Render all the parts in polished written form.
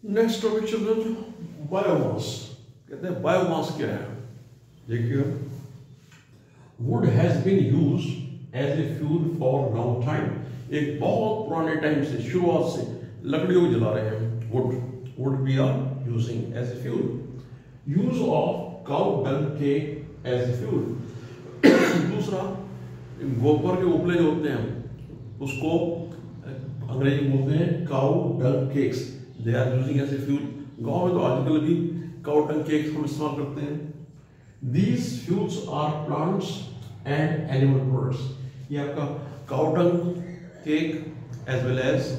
Next topic चलते हैं biomass. कहते हैं बायोमास क्या है। देखिए, wood has been used as a fuel for long time. एक बहुत पुराने टाइम से, शुरुआत से लकड़ियों को जला रहे हैं। Wood we are using as a fuel. Use of cow dung cake as a fuel. दूसरा, गोबर के उपले जो होते हैं उसको अंग्रेजी में बोलते हैं cow dung cakes. They are using as a fuel. गाँव में तो आजकल भी काउ डंग केक्स हम इस्तेमाल करते हैं। These fuels are plants and animal products. ये आपका cow dung cake as well as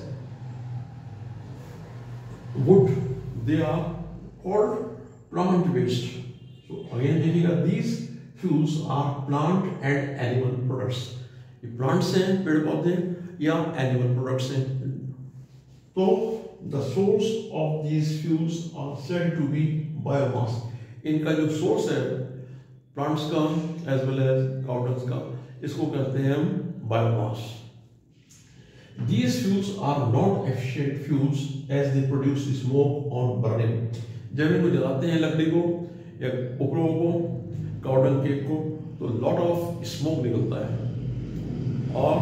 wood, they are called plant waste. So again देखिएगा, these fuels are plant and animal products. ये plants हैं, पेड़ पौधे, या animal products हैं। तो the source of these fuels are said to be biomass. इनका जो source है plants का as well as cow dung का, इसको कहते हैं हम biomass. These fuels are not efficient fuels as they produce smoke on burning. जब इनको जलाते हैं लकड़ी को या उपलों को, काउ डंग केक को, तो लॉट ऑफ स्मोक निकलता है और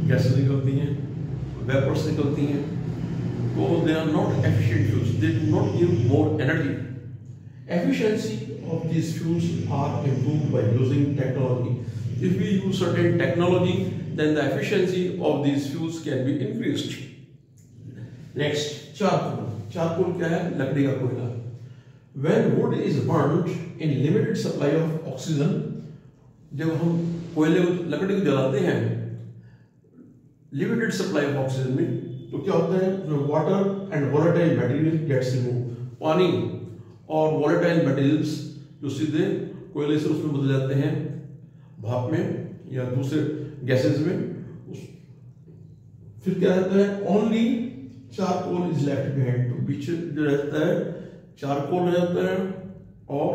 गैसेस निकलती हैं, वेपर्स निकलती हैं। तो they are not efficient fuels, they do not give more energy. Efficiency of these fuels are improved by using technology. If we use certain technology, then the efficiency of these fuels can be increased. Next, charcoal. Charcoal क्या है? लकड़ी का कोयला। When wood is burnt in limited supply of oxygen, जब हम कोयले लकड़ी को जलाते हैं लिमिटेड सप्लाई ऑफ ऑक्सीजन में, तो क्या होता है? Water and volatile material gets remove. पानी और वोलेटाइल मटेरियल्स जो सीधे कोयले से उसमें बदल जाते हैं भाप में या दूसरे गैसेस में। फिर क्या रहता है? Only charcoal is left behind. तो पीछे जो रहता है चारकोल रहता है और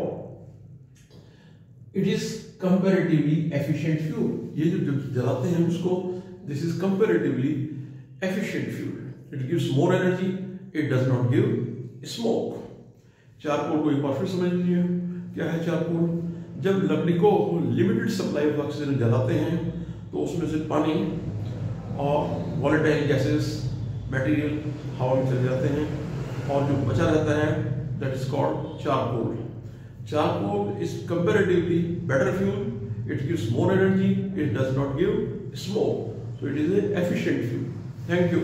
it is comparatively efficient fuel. ये जो जलाते हैं उसको, this is comparatively efficient fuel. It gives more energy, it does not give smoke. Charcoal को एक बार फिर समझ लीजिए, क्या है चारकोल? जब लकड़ी को लिमिटेड सप्लाई ऑफ ऑक्सीजन जलाते हैं तो उसमें से पानी और वोलेटाइल गैसेस मटेरियल हवा में चले जाते हैं और जो बचा रहता है that is called charcoal. Charcoal is comparatively better fuel, it gives more energy, it does not give smoke, so it is a efficient fuel. Thank you.